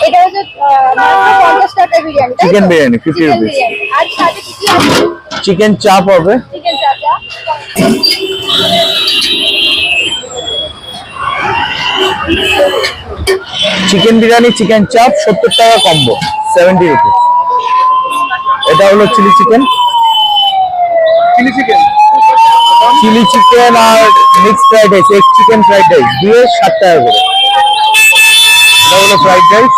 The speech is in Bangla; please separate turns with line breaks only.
এটা হচ্ছে মাত্র 50 টাকা বিরিয়ানি,
চিকেন বিরিয়ানি 50 রুপিস।
আর সাথে কি কি আছে?
চিকেন চাপ হবে,
চিকেন চাপটা
চিকেন বিরিয়ানি চিকেন চাপ 70 টাকা কম্বো 70 রুপিস। এটা হলো চিলি চিকেন, চিলি চিকেন আর mix fried rice, egg chicken fried rice দিয়ে 60 টাকা করে। এটা হলো ফ্রাইড রাইস।